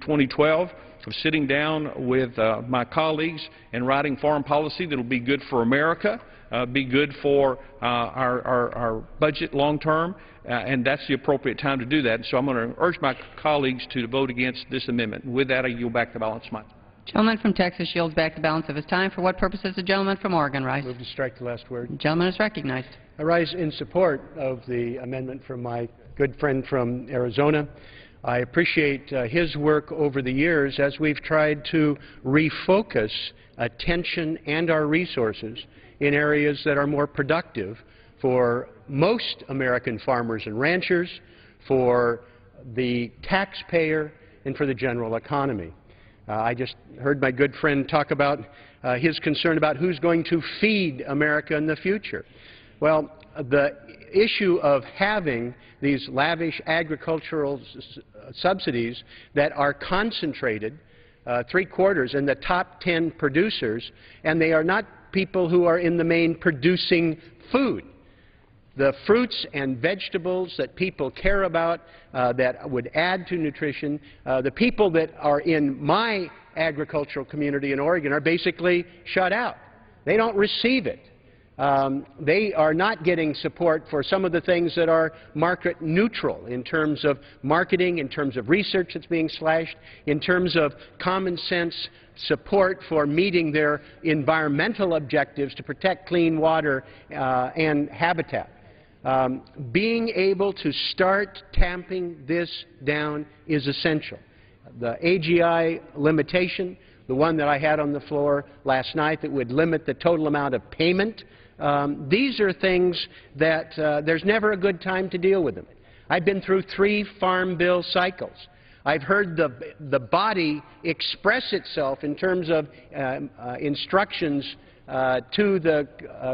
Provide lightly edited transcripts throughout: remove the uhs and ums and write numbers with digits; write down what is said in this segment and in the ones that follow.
2012 of sitting down with my colleagues and writing foreign policy that will be good for America, be good for our budget long term, and that's the appropriate time to do that. So I'm going to urge my colleagues to vote against this amendment. With that, I yield back the balance of my time. Gentleman from Texas yields back the balance of his time. For what purpose does the gentleman from Oregon rise? Move to strike the last word. The gentleman is recognized. I rise in support of the amendment from my good friend from Arizona. I appreciate his work over the years as we've tried to refocus attention and our resources in areas that are more productive for most American farmers and ranchers, for the taxpayer, and for the general economy. I just heard my good friend talk about his concern about who's going to feed America in the future. Well, the issue of having these lavish agricultural subsidies that are concentrated, 3/4 in the top 10 producers, and they are not people who are in the main producing food. The fruits and vegetables that people care about that would add to nutrition, the people that are in my agricultural community in Oregon are basically shut out. They don't receive it. They are not getting support for some of the things that are market neutral in terms of marketing, in terms of research that's being slashed, in terms of common sense support for meeting their environmental objectives to protect clean water and habitat. Being able to start tamping this down is essential. The AGI limitation, the one that I had on the floor last night that would limit the total amount of payment, these are things that there's never a good time to deal with them. I've been through 3 farm bill cycles. I've heard the body express itself in terms of instructions to the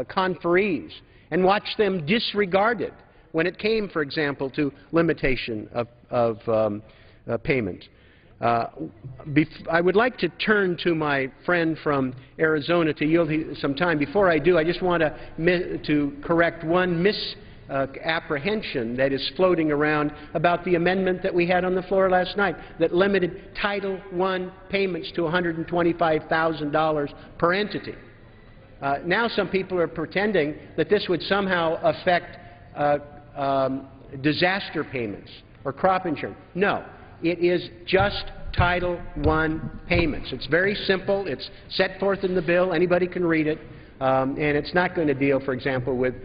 conferees and watch them disregarded when it came, for example, to limitation of payment. I would like to turn to my friend from Arizona to yield some time. Before I do, I just want to correct one misapprehension that is floating around about the amendment that we had on the floor last night that limited Title I payments to $125,000 per entity. Now some people are pretending that this would somehow affect disaster payments or crop insurance. No. It is just Title I payments. It's very simple. It's set forth in the bill. Anybody can read it. And it's not going to deal, for example, with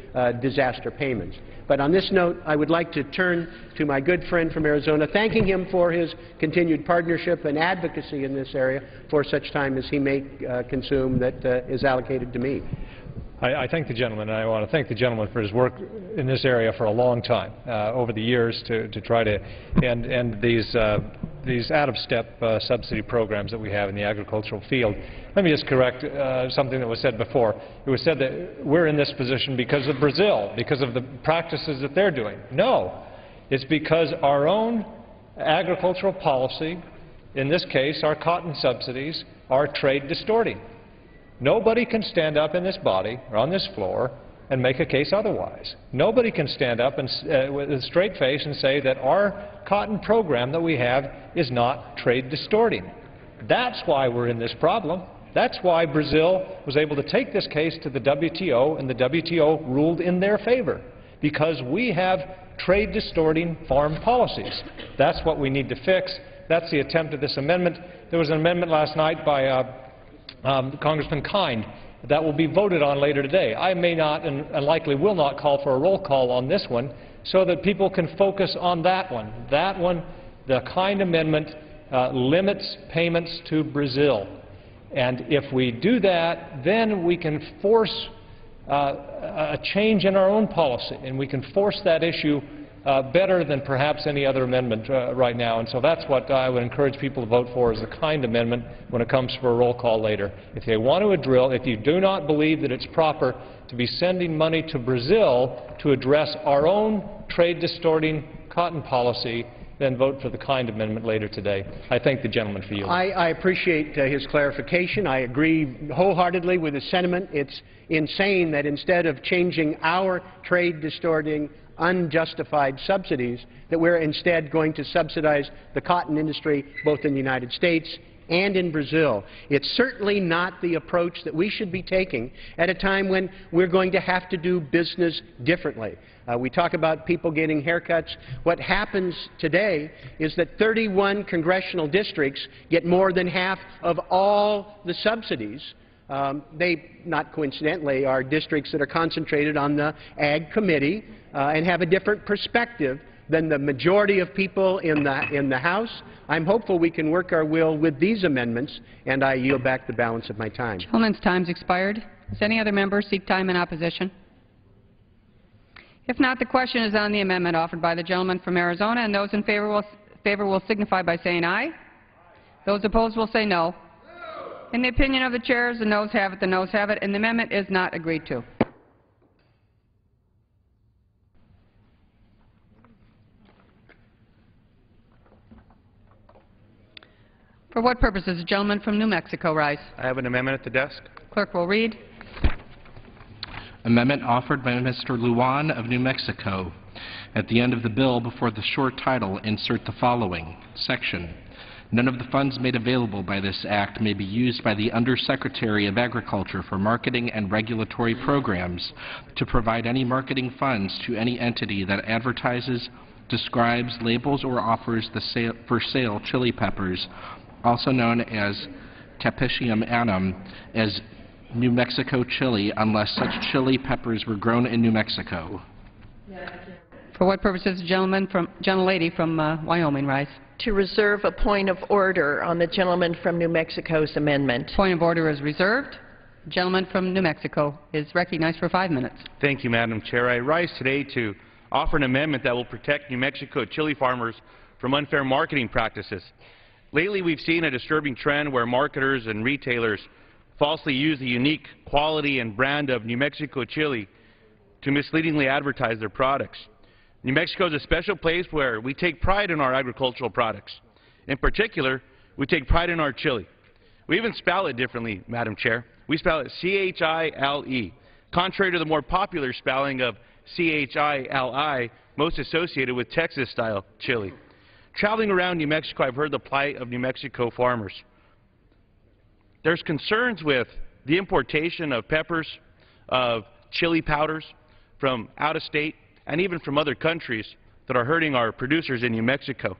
disaster payments. But on this note, I would like to turn to my good friend from Arizona, thanking him for his continued partnership and advocacy in this area for such time as he may consume that is allocated to me. I thank the gentleman, and I want to thank the gentleman for his work in this area for a long time, over the years, to try to end these out-of-step subsidy programs that we have in the agricultural field. Let me just correct something that was said before. It was said that we're in this position because of Brazil, because of the practices that they're doing. No, it's because our own agricultural policy, in this case our cotton subsidies, are trade distorting. Nobody can stand up in this body or on this floor and make a case otherwise. Nobody can stand up and, with a straight face and say that our cotton program that we have is not trade distorting. That's why we're in this problem. That's why Brazil was able to take this case to the WTO, and the WTO ruled in their favor, because we have trade distorting farm policies. That's what we need to fix. That's the attempt of this amendment. There was an amendment last night by Congressman Kind that will be voted on later today. I may not and likely will not call for a roll call on this one so that people can focus on that one. That one, the Kind amendment, limits payments to Brazil. And if we do that, then we can force a change in our own policy, and we can force that issue better than perhaps any other amendment right now. And so that's what I would encourage people to vote for, is the Kind amendment when it comes for a roll call later. If they want to drill, if you do not believe that it's proper to be sending money to Brazil to address our own trade-distorting cotton policy, then vote for the Kind amendment later today. I thank the gentleman for yielding. I appreciate his clarification. I agree wholeheartedly with his sentiment. It's insane that instead of changing our trade-distorting, unjustified subsidies, that we're instead going to subsidize the cotton industry both in the United States and in Brazil. It's certainly not the approach that we should be taking at a time when we're going to have to do business differently. We talk about people getting haircuts. What happens today is that 31 congressional districts get more than half of all the subsidies. They, not coincidentally, are districts that are concentrated on the Ag Committee and have a different perspective than the majority of people in the House. I'm hopeful we can work our will with these amendments, and I yield back the balance of my time. Gentleman's time's expired. Does any other member seek time in opposition? If not, the question is on the amendment offered by the gentleman from Arizona, and those in favor will signify by saying aye. Those opposed will say no. In the opinion of the chairs, the noes have it, and the amendment is not agreed to. For what purpose does the gentleman from New Mexico rise? I have an amendment at the desk. Clerk will read. Amendment offered by Mr. Lujan of New Mexico. At the end of the bill, before the short title, insert the following section. None of the funds made available by this act may be used by the Undersecretary of Agriculture for marketing and regulatory programs to provide any marketing funds to any entity that advertises, describes, labels, or offers for sale chili peppers, also known as Capsicum annum, as New Mexico chili, unless such chili peppers were grown in New Mexico. For what purpose does the gentlelady from Wyoming rise? To reserve a point of order on the gentleman from New Mexico's amendment. Point of order is reserved. The gentleman from New Mexico is recognized for 5 minutes. Thank you, Madam Chair. I rise today to offer an amendment that will protect New Mexico chili farmers from unfair marketing practices. Lately, we've seen a disturbing trend where marketers and retailers falsely use the unique quality and brand of New Mexico chili to misleadingly advertise their products. New Mexico is a special place where we take pride in our agricultural products. In particular, we take pride in our chili. We even spell it differently, Madam Chair. We spell it C-H-I-L-E, contrary to the more popular spelling of C-H-I-L-I, most associated with Texas-style chili. Traveling around New Mexico, I've heard the plight of New Mexico farmers. There's concerns with the importation of peppers, of chili powders from out of state, and even from other countries that are hurting our producers in New Mexico.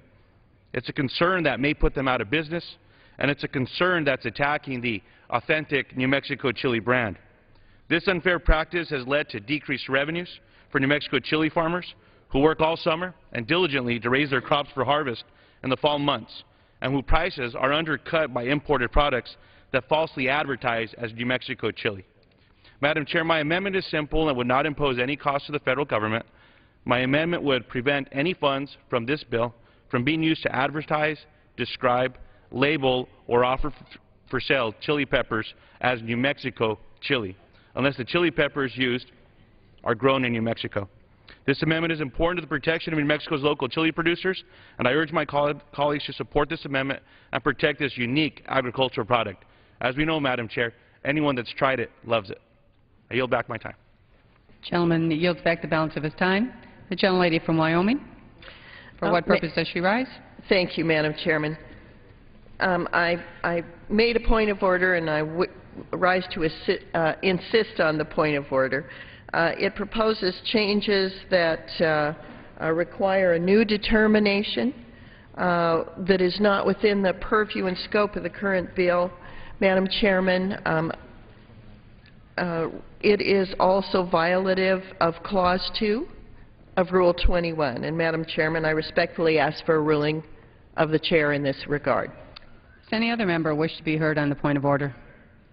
It's a concern that may put them out of business, and it's a concern that's attacking the authentic New Mexico chili brand. This unfair practice has led to decreased revenues for New Mexico chili farmers who work all summer and diligently to raise their crops for harvest in the fall months, and whose prices are undercut by imported products that falsely advertise as New Mexico chili. Madam Chair, my amendment is simple and would not impose any cost to the federal government. My amendment would prevent any funds from this bill from being used to advertise, describe, label, or offer for sale chili peppers as New Mexico chili, unless the chili peppers used are grown in New Mexico. This amendment is important to the protection of New Mexico's local chili producers, and I urge my colleagues to support this amendment and protect this unique agricultural product. As we know, Madam Chair, anyone that's tried it loves it. I yield back my time. Gentleman yields back the balance of his time. The gentlelady from Wyoming. For what purpose does she rise? Thank you, Madam Chairman. I made a point of order, and I rise to insist on the point of order. It proposes changes that require a new determination that is not within the purview and scope of the current bill. Madam Chairman, it is also violative of Clause 2 of Rule 21. And, Madam Chairman, I respectfully ask for a ruling of the Chair in this regard. Does any other member wish to be heard on the point of order?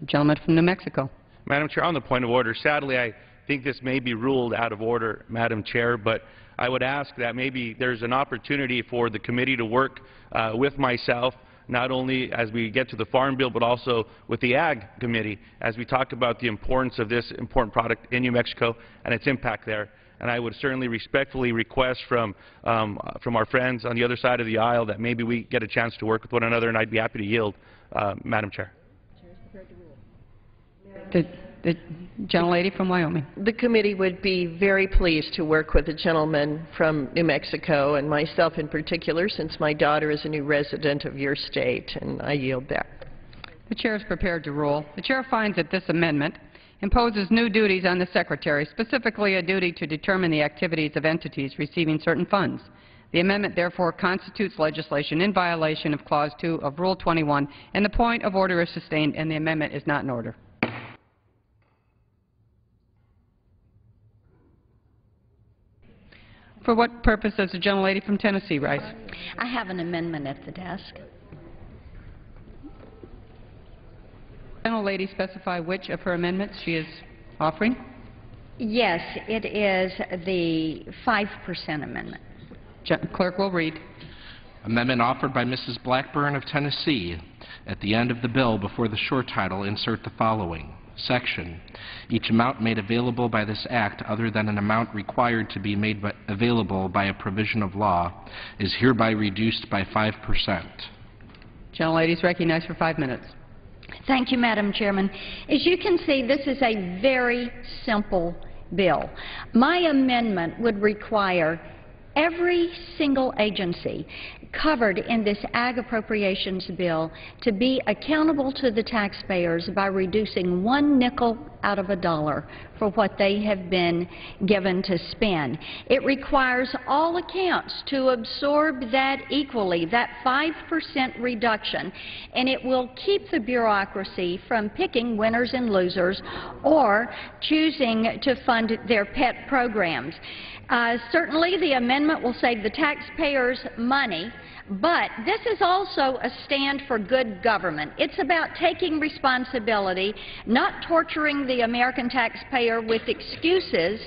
The gentleman from New Mexico. Madam Chair, on the point of order, sadly, I think this may be ruled out of order, Madam Chair, but I would ask that maybe there's an opportunity for the committee to work with myself, not only as we get to the Farm Bill, but also with the Ag Committee, as we talk about the importance of this important product in New Mexico and its impact there. And I would certainly respectfully request from our friends on the other side of the aisle that maybe we get a chance to work with one another, and I'd be happy to yield, Madam Chair. The The gentlelady from Wyoming. The committee would be very pleased to work with the gentleman from New Mexico and myself in particular, since my daughter is a new resident of your state, and I yield back. The chair is prepared to rule. The chair finds that this amendment imposes new duties on the Secretary, specifically a duty to determine the activities of entities receiving certain funds. The amendment therefore constitutes legislation in violation of Clause 2 of Rule 21, and the point of order is sustained, and the amendment is not in order. For what purpose does the gentlelady from Tennessee rise? I have an amendment at the desk. Gentlelady specify which of her amendments she is offering? Yes, it is the 5% amendment. Clerk will read. Amendment offered by Mrs. Blackburn of Tennessee. At the end of the bill, before the short title, insert the following. Section. Each amount made available by this act, other than an amount required to be made available by a provision of law, is hereby reduced by 5%. Gentlelady is recognized for 5 minutes. Thank you, Madam Chairman. As you can see, this is a very simple bill. My amendment would require every single agency covered in this Ag Appropriations bill to be accountable to the taxpayers by reducing 1 nickel out of a dollar for what they have been given to spend. It requires all accounts to absorb that equally, that 5% reduction, and it will keep the bureaucracy from picking winners and losers or choosing to fund their pet programs. Certainly the amendment will save the taxpayers money, but this is also a stand for good government. It's about taking responsibility, not torturing the American taxpayer with excuses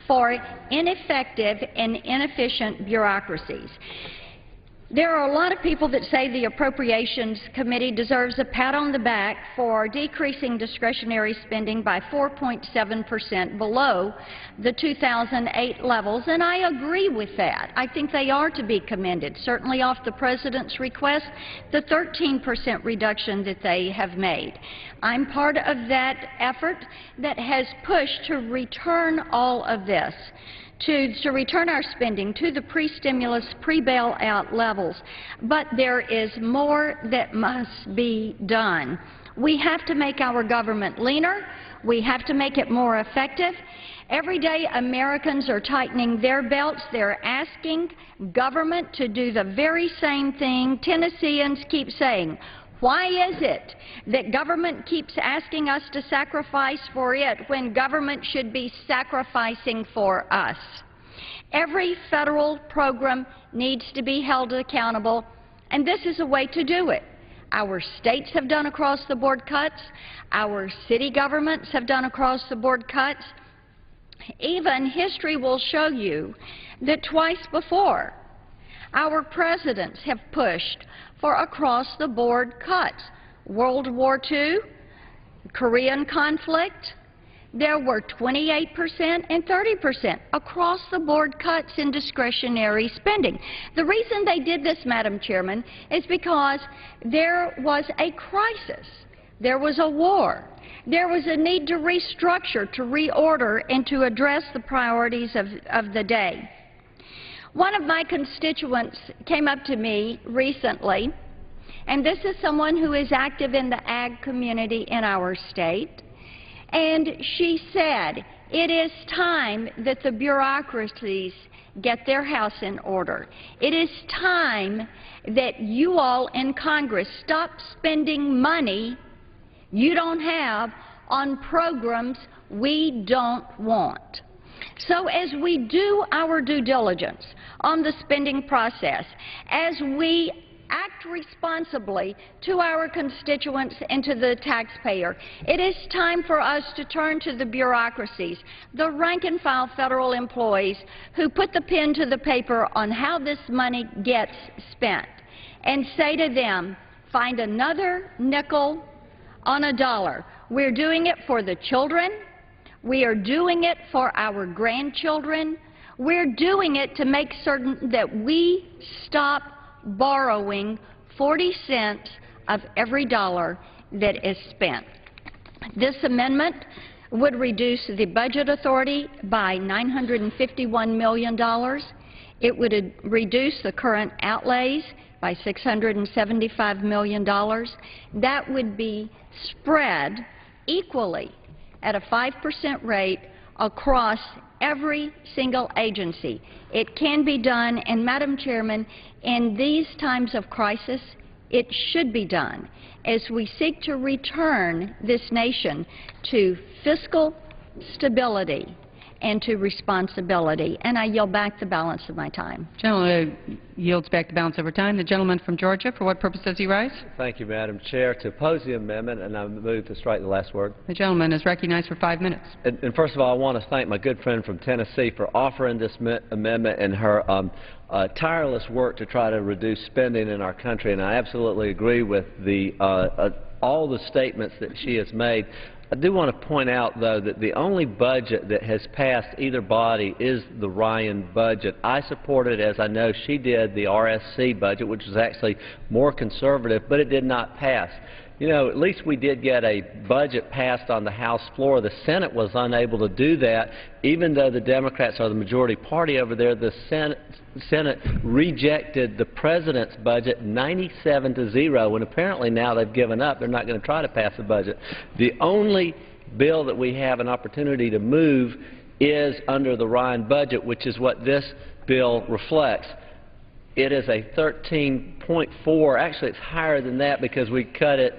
for ineffective and inefficient bureaucracies. There are a lot of people that say the Appropriations Committee deserves a pat on the back for decreasing discretionary spending by 4.7% below the 2008 levels, and I agree with that. I think they are to be commended. Certainly off the President's request, the 13% reduction that they have made. I'm part of that effort that has pushed to return all of this, to return our spending to the pre-stimulus, pre-bailout levels. But there is more that must be done. We have to make our government leaner. We have to make it more effective. Every day Americans are tightening their belts. They're asking government to do the very same thing Tennesseans keep saying. Why is it that government keeps asking us to sacrifice for it when government should be sacrificing for us? Every federal program needs to be held accountable, and this is a way to do it. Our states have done across-the-board cuts. Our city governments have done across-the-board cuts. Even history will show you that twice before, our presidents have pushed for across-the-board cuts. World War II, Korean conflict, there were 28% and 30% across-the-board cuts in discretionary spending. The reason they did this, Madam Chairman, is because there was a crisis. There was a war. There was a need to restructure, to reorder, and to address the priorities of the day. One of my constituents came up to me recently, and this is someone who is active in the ag community in our state, and she said, it is time that the bureaucracies get their house in order. It is time that you all in Congress stop spending money you don't have on programs we don't want. So as we do our due diligence on the spending process, as we act responsibly to our constituents and to the taxpayer, it is time for us to turn to the bureaucracies, the rank-and-file federal employees who put the pen to the paper on how this money gets spent, and say to them, find another nickel on a dollar. We're doing it for the children. We are doing it for our grandchildren. We're doing it to make certain that we stop borrowing 40 cents of every dollar that is spent. This amendment would reduce the budget authority by $951 million. It would reduce the current outlays by $675 million. That would be spread equally at a 5% rate across every single agency. It can be done, and Madam Chairman, in these times of crisis, it should be done as we seek to return this nation to fiscal stability and to responsibility. And I yield back the balance of my time. Gentleman yields back the balance of her time. The gentleman from Georgia, for what purpose does he rise? Thank you, Madam Chair. To oppose the amendment, and I move to strike the last word. The gentleman is recognized for 5 minutes. And first of all, I want to thank my good friend from Tennessee for offering this amendment and her tireless work to try to reduce spending in our country. And I absolutely agree with all the statements that she has made. I do want to point out, though, that the only budget that has passed either body is the Ryan budget. I supported, as I know she did, the RSC budget, which was actually more conservative, but it did not pass. You know, at least we did get a budget passed on the House floor. The Senate was unable to do that, even though the Democrats are the majority party over there. The Senate rejected the President's budget 97-0, and apparently now they've given up. They're not going to try to pass the budget. The only bill that we have an opportunity to move is under the Ryan budget, which is what this bill reflects. It is a 13.4. Actually, it's higher than that because we cut it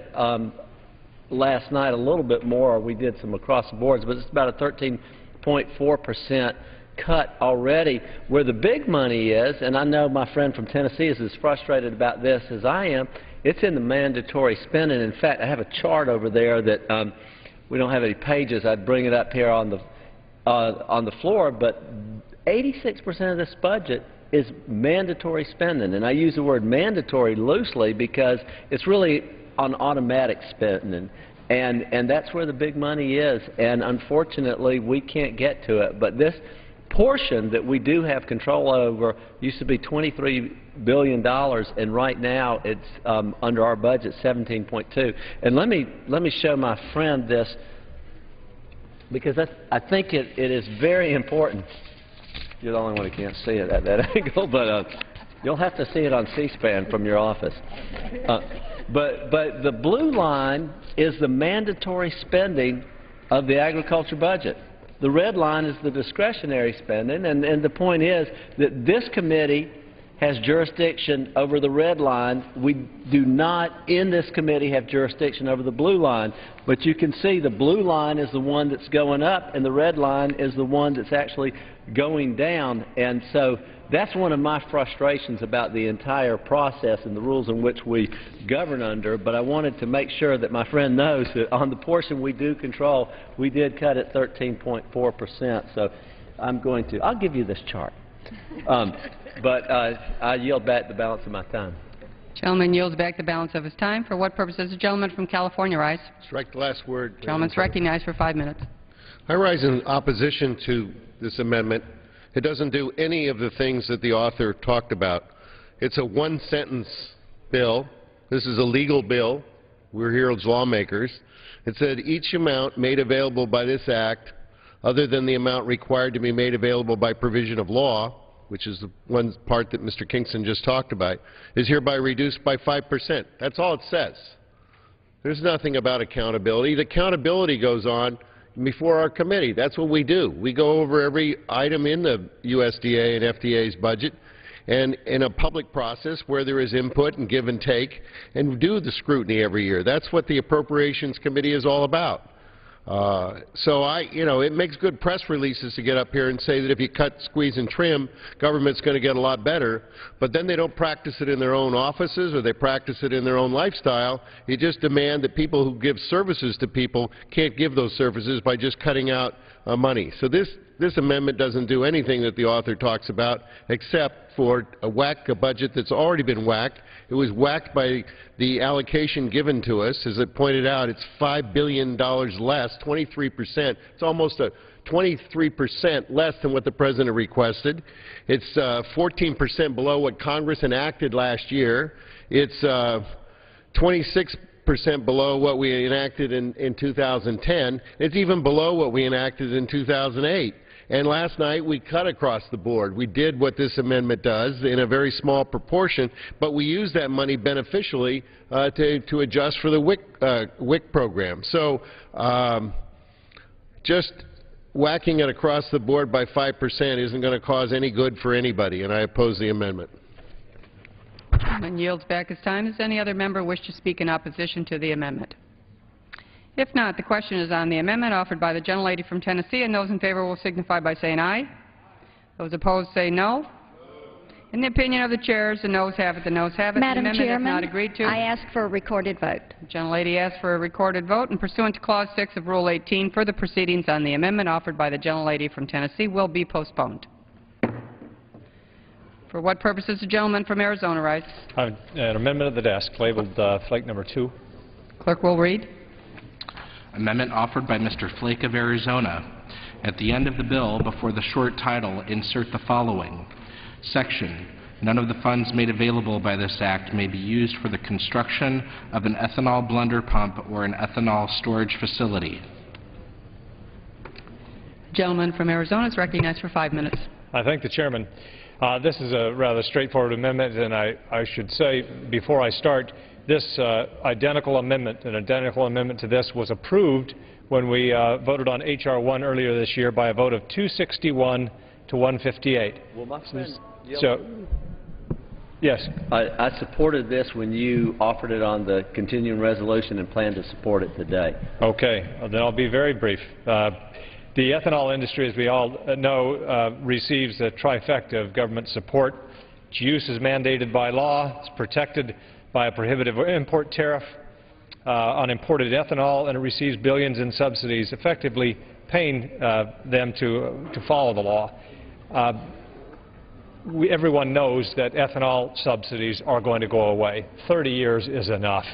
last night a little bit more. We did some across the boards, but it's about a 13.4% cut already. Where the big money is, and I know my friend from Tennessee is as frustrated about this as I am, it's in the mandatory spending. In fact, I have a chart over there that we don't have any pages. I'd bring it up here on the floor, but 86% of this budget is mandatory spending. And I use the word mandatory loosely because it's really on automatic spending. And that's where the big money is. And unfortunately, we can't get to it. But this portion that we do have control over used to be $23 billion, and right now it's under our budget $17.2. And let me show my friend this, because I think it is very important. You're the only one who can't see it at that angle, but you'll have to see it on C-SPAN from your office. But the blue line is the mandatory spending of the agriculture budget. The red line is the discretionary spending, and the point is that this committee has jurisdiction over the red line. We do not, in this committee, have jurisdiction over the blue line. But you can see the blue line is the one that's going up, and the red line is the one that's actually going down. And so that's one of my frustrations about the entire process and the rules in which we govern under. But I wanted to make sure that my friend knows that on the portion we do control, we did cut it 13.4%. So I'll give you this chart. But I yield back the balance of my time. Gentleman yields back the balance of his time. For what purpose does the gentleman from California rise? Strike the last word. Gentleman's recognized for 5 minutes. I rise in opposition to this amendment. It doesn't do any of the things that the author talked about. It's a one-sentence bill. This is a legal bill. We're here as lawmakers. It said each amount made available by this act, other than the amount required to be made available by provision of law, which is the one part that Mr. Kingston just talked about, is hereby reduced by 5%. That's all it says. There's nothing about accountability. The accountability goes on before our committee. That's what we do. We go over every item in the USDA and FDA's budget, and in a public process where there is input and give and take, and do the scrutiny every year. That's what the Appropriations Committee is all about. It makes good press releases to get up here and say that if you cut, squeeze, and trim, government's going to get a lot better, but then they don't practice it in their own offices or they practice it in their own lifestyle. You just demand that people who give services to people can't give those services by just cutting out money. So this amendment doesn't do anything that the author talks about except for whack a budget that's already been whacked. It was whacked by the allocation given to us. As it pointed out, it's $5 billion less, 23%. It's almost a 23% less than what the President requested. It's 14% below what Congress enacted last year. It's 26 3% below what we enacted in 2010. It's even below what we enacted in 2008. And last night we cut across the board. We did what this amendment does in a very small proportion, but we used that money beneficially to adjust for the WIC program. So just whacking it across the board by 5% isn't going to cause any good for anybody, and I oppose the amendment. And yields back his time. Does any other member wish to speak in opposition to the amendment? If not, the question is on the amendment offered by the gentlelady from Tennessee, and those in favor will signify by saying aye. Those opposed say no. In the opinion of the chairs, the noes have it, the noes have it. Madam the amendment Chairman, is not agreed to. I ask for a recorded vote. The gentlelady asks for a recorded vote, and pursuant to Clause 6 of Rule 18, further proceedings on the amendment offered by the gentlelady from Tennessee will be postponed. For what purpose does the gentleman from Arizona rise? An amendment of the desk labeled Flake number 2. Clerk will read. Amendment offered by Mr. Flake of Arizona. At the end of the bill, before the short title, insert the following. Section. None of the funds made available by this act may be used for the construction of an ethanol blender pump or an ethanol storage facility. The gentleman from Arizona is recognized for 5 minutes. I thank the chairman. This is a rather straightforward amendment, and I should say before I start, this an identical amendment to this was approved when we voted on H.R. 1 earlier this year by a vote of 261 to 158. Well, my friend, so, yes. I supported this when you offered it on the continuing resolution and plan to support it today. Okay. Well, then I'll be very brief. The ethanol industry, as we all know, receives a trifecta of government support. Its use is mandated by law. It's protected by a prohibitive import tariff on imported ethanol, and it receives billions in subsidies, effectively paying them to follow the law. Everyone knows that ethanol subsidies are going to go away. 30 years is enough.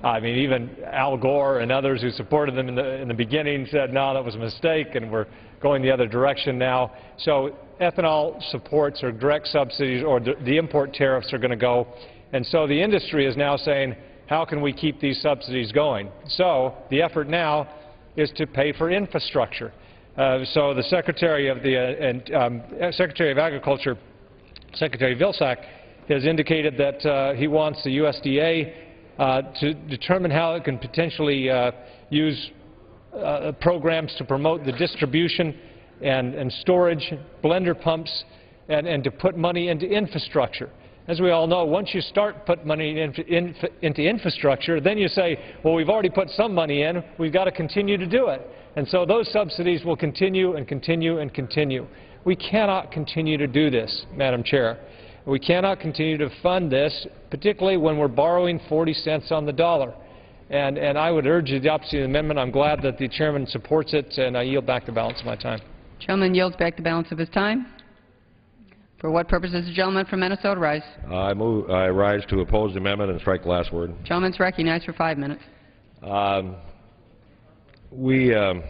I mean, even Al Gore and others who supported them in the beginning said, no, that was a mistake, and we're going the other direction now. So ethanol supports or direct subsidies or the import tariffs are going to go. And so the industry is now saying, how can we keep these subsidies going? So the effort now is to pay for infrastructure. So the Secretary of Secretary of Agriculture, Secretary Vilsack, has indicated that he wants the USDA to determine how it can potentially use programs to promote the distribution and storage, blender pumps, and to put money into infrastructure. As we all know, once you start putting money into infrastructure, then you say, well, we've already put some money in, we've got to continue to do it. And so those subsidies will continue and continue and continue. We cannot continue to do this, Madam Chair. We cannot continue to fund this, particularly when we're borrowing 40 cents on the dollar. And I would urge the adoption of the amendment. I'm glad that the chairman supports it, and I yield back the balance of my time. Gentleman yields back the balance of his time. For what purpose does the gentleman from Minnesota rise? I rise to oppose the amendment and strike the last word. Gentleman's recognized for 5 minutes. We are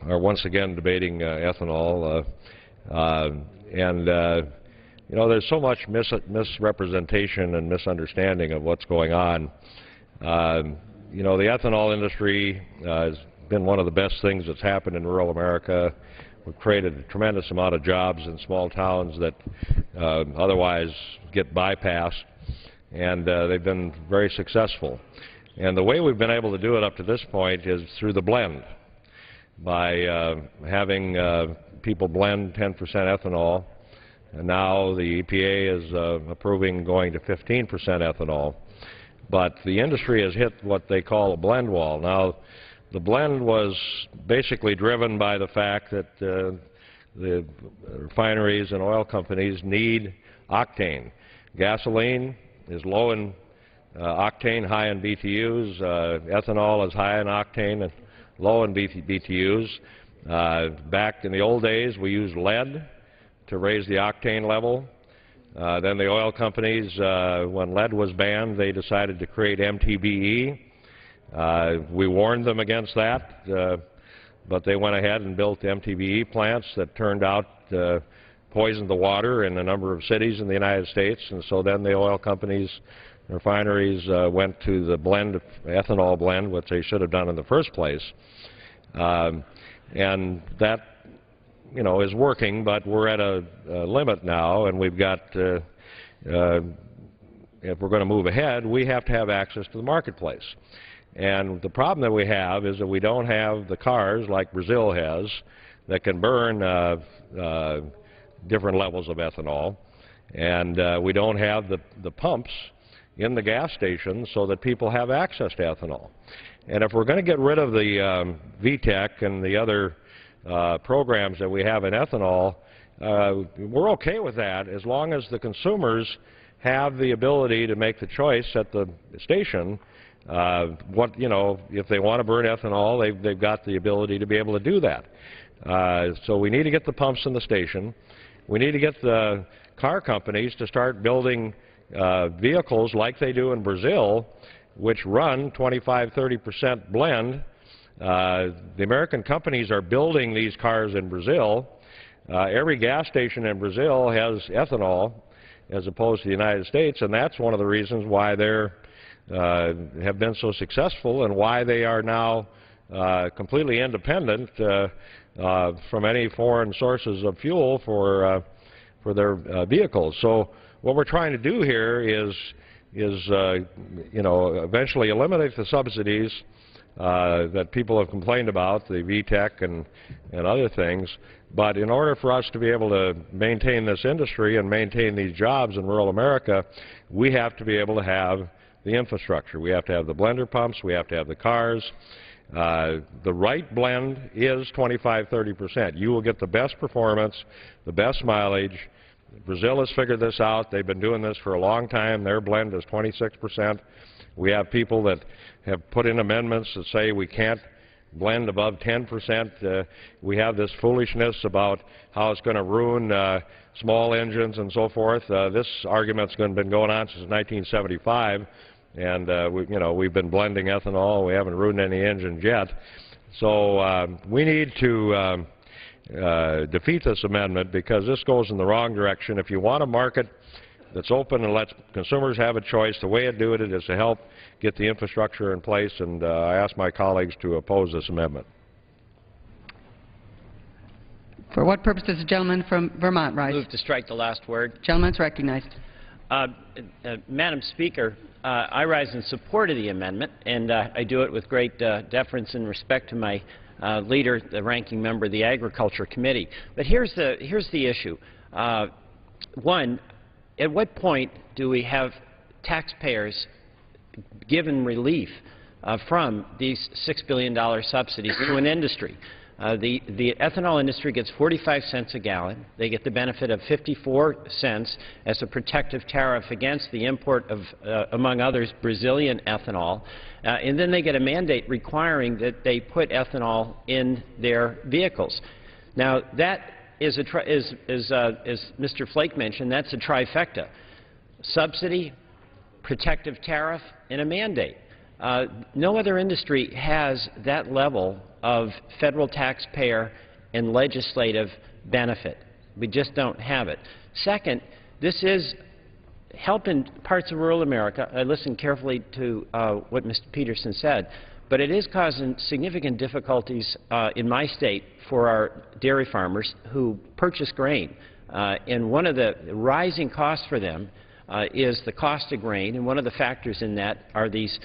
once again debating ethanol, you know, there's so much misrepresentation and misunderstanding of what's going on. You know, the ethanol industry has been one of the best things that's happened in rural America. We've created a tremendous amount of jobs in small towns that otherwise get bypassed, and they've been very successful. And the way we've been able to do it up to this point is through the blend, by having people blend 10% ethanol, and now the EPA is approving going to 15% ethanol. But the industry has hit what they call a blend wall. Now, the blend was basically driven by the fact that the refineries and oil companies need octane. Gasoline is low in octane, high in BTUs. Ethanol is high in octane and low in BTUs. Back in the old days, we used lead to raise the octane level. Then the oil companies, when lead was banned, they decided to create MTBE. We warned them against that, but they went ahead and built MTBE plants that turned out poisoned the water in a number of cities in the United States, and so then the oil companies, refineries went to the ethanol blend, which they should have done in the first place. And that, you know, is working, but we're at a limit now, and we've got, if we're going to move ahead, we have to have access to the marketplace. And the problem that we have is that we don't have the cars like Brazil has that can burn different levels of ethanol, and we don't have the pumps in the gas stations so that people have access to ethanol. And if we're going to get rid of the VTEC and the other programs that we have in ethanol, we're okay with that as long as the consumers have the ability to make the choice at the station. If they want to burn ethanol, they've got the ability to be able to do that. So we need to get the pumps in the station. We need to get the car companies to start building vehicles like they do in Brazil, which run 25–30% blend. The American companies are building these cars in Brazil. Every gas station in Brazil has ethanol as opposed to the United States, and that's one of the reasons why they have been so successful and why they are now completely independent from any foreign sources of fuel for their vehicles. So what we're trying to do here is eventually eliminate the subsidies that people have complained about, the VTEC and other things. But in order for us to be able to maintain this industry and maintain these jobs in rural America, we have to be able to have the infrastructure. We have to have the blender pumps. We have to have the cars. The right blend is 25–30%. You will get the best performance, the best mileage. Brazil has figured this out. They've been doing this for a long time. Their blend is 26%. We have people that have put in amendments that say we can't blend above 10%. We have this foolishness about how it's going to ruin small engines and so forth. This argument's been going on since 1975, and we've been blending ethanol. We haven't ruined any engines yet. So we need to defeat this amendment because this goes in the wrong direction. If you want a market that's open and lets consumers have a choice, the way to do it is to help get the infrastructure in place, and I ask my colleagues to oppose this amendment. For what purpose does the gentleman from Vermont rise? Move to strike the last word. Gentleman's recognized. Madam Speaker, I rise in support of the amendment, and I do it with great deference and respect to my leader, the ranking member of the Agriculture Committee. But here's the issue. One, at what point do we have taxpayers given relief from these $6 billion subsidies to an industry? The ethanol industry gets 45 cents a gallon. They get the benefit of 54 cents as a protective tariff against the import of, among others, Brazilian ethanol. And then they get a mandate requiring that they put ethanol in their vehicles. Now, that is as Mr. Flake mentioned, that's a trifecta: subsidy, protective tariff, and a mandate. No other industry has that level of federal taxpayer and legislative benefit. We just don't have it. Second, this is helping parts of rural America. I listened carefully to what Mr. Peterson said, but it is causing significant difficulties in my state for our dairy farmers who purchase grain. And one of the rising costs for them is the cost of grain, and one of the factors in that are these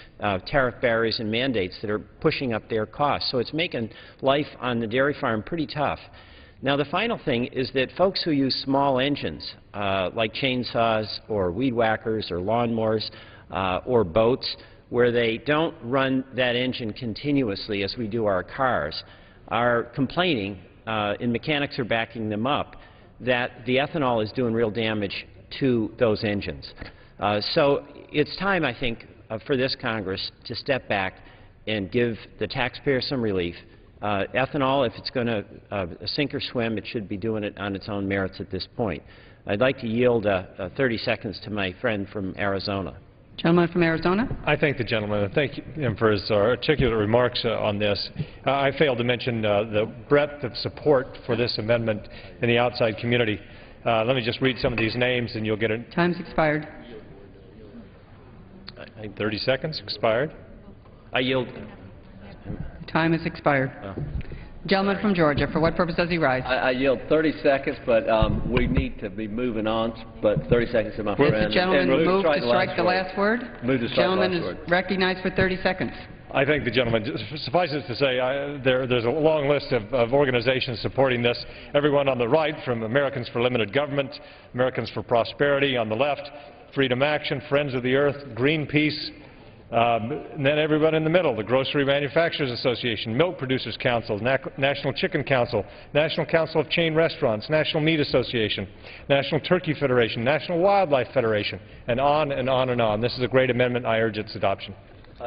tariff barriers and mandates that are pushing up their costs. So it's making life on the dairy farm pretty tough. Now, the final thing is that folks who use small engines, like chainsaws or weed whackers or lawnmowers or boats, where they don't run that engine continuously as we do our cars, are complaining, and mechanics are backing them up, that the ethanol is doing real damage to those engines. So it's time, I think, for this Congress to step back and give the taxpayer some relief. Ethanol, if it's going to sink or swim, it should be doing it on its own merits at this point. I'd like to yield 30 seconds to my friend from Arizona. Gentleman from Arizona. I thank the gentleman and thank him for his articulate remarks on this. I failed to mention the breadth of support for this amendment in the outside community. Let me just read some of these names, and you'll get a... Time's expired. I think 30 seconds expired. I yield. Time has expired. Gentleman from Georgia, for what purpose does he rise? I yield 30 seconds, but we need to be moving on. But 30 seconds to my friend. Does the gentleman move to strike the last word? Move to strike the gentleman last is word. recognized for 30 seconds. I thank the gentleman. Suffice it to say, there's a long list of organizations supporting this. Everyone on the right, from Americans for Limited Government, Americans for Prosperity on the left, Freedom Action, Friends of the Earth, Greenpeace, and then everyone in the middle, the Grocery Manufacturers Association, Milk Producers Council, National Chicken Council, National Council of Chain Restaurants, National Meat Association, National Turkey Federation, National Wildlife Federation, and on and on and on. This is a great amendment. I urge its adoption.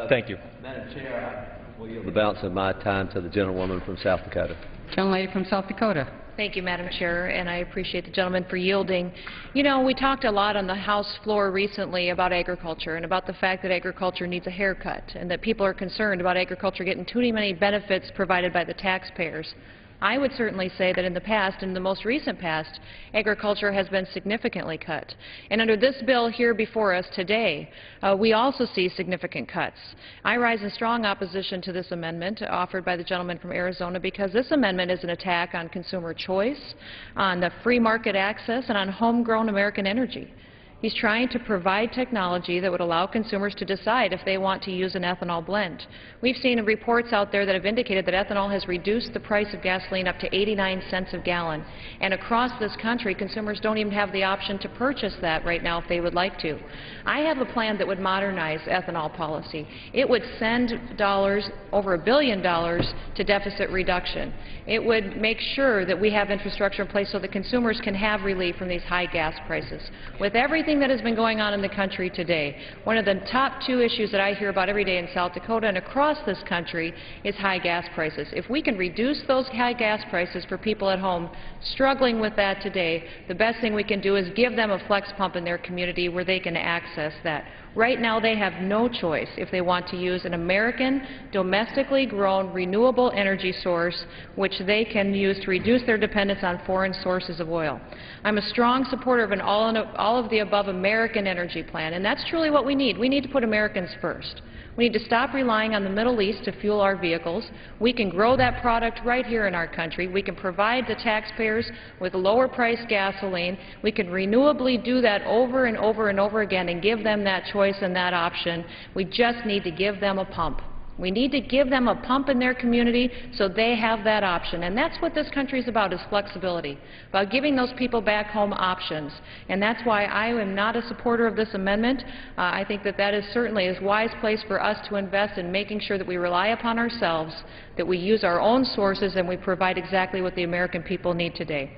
Thank you. Madam Chair, I will yield the balance of my time to the gentlewoman from South Dakota. Gentlelady from South Dakota. Thank you, Madam Chair, and I appreciate the gentleman for yielding. You know, we talked a lot on the House floor recently about agriculture and about the fact that agriculture needs a haircut and that people are concerned about agriculture getting too many benefits provided by the taxpayers. I would certainly say that in the past, in the most recent past, agriculture has been significantly cut. And under this bill here before us today, we also see significant cuts. I rise in strong opposition to this amendment offered by the gentleman from Arizona because this amendment is an attack on consumer choice, on the free market access, and on homegrown American energy. He's trying to provide technology that would allow consumers to decide if they want to use an ethanol blend. We've seen reports out there that have indicated that ethanol has reduced the price of gasoline up to 89 cents a gallon. And across this country, consumers don't even have the option to purchase that right now if they would like to. I have a plan that would modernize ethanol policy. It would send dollars, over $1 billion, to deficit reduction. It would make sure that we have infrastructure in place so that consumers can have relief from these high gas prices. With everything that has been going on in the country today, one of the top 2 issues that I hear about every day in South Dakota and across this country is high gas prices. If we can reduce those high gas prices for people at home struggling with that today, the best thing we can do is give them a flex pump in their community where they can access that. Right now they have no choice if they want to use an American, domestically grown, renewable energy source which they can use to reduce their dependence on foreign sources of oil. I'm a strong supporter of an all-of-the-above American energy plan, and that's truly what we need. We need to put Americans first. We need to stop relying on the Middle East to fuel our vehicles. We can grow that product right here in our country. We can provide the taxpayers with lower-priced gasoline. We can renewably do that over and over and over again and give them that choice and that option. We just need to give them a pump. We need to give them a pump in their community so they have that option. And that's what this country is about, is flexibility, about giving those people back home options. And that's why I am not a supporter of this amendment. I think that that is certainly a wise place for us to invest in making sure that we rely upon ourselves, that we use our own sources, and we provide exactly what the American people need today.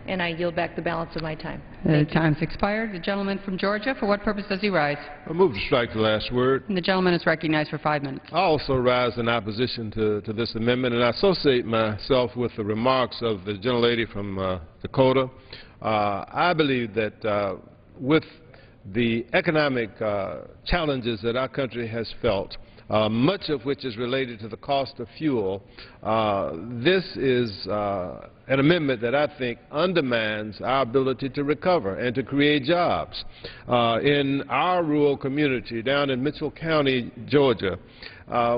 And I yield back the balance of my time. The time's expired. The gentleman from Georgia, for what purpose does he rise? I move to strike the last word. And the gentleman is recognized for 5 minutes. I also rise in opposition to this amendment, and I associate myself with the remarks of the gentlelady from Dakota. I believe that with the economic challenges that our country has felt, much of which is related to the cost of fuel, this is an amendment that I think undermines our ability to recover and to create jobs. In our rural community down in Mitchell County, Georgia,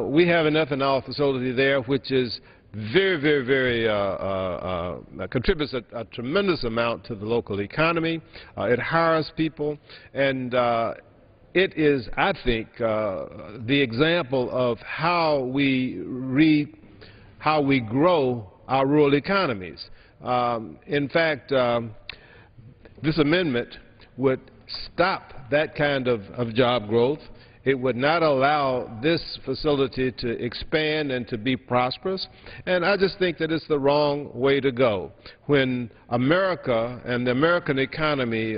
we have an ethanol facility there which is very contributes a tremendous amount to the local economy. It hires people, and it is, I think, the example of how we grow our rural economies. In fact, this amendment would stop that kind of job growth. It would not allow this facility to expand and to be prosperous. And I just think that it's the wrong way to go. When America and the American economy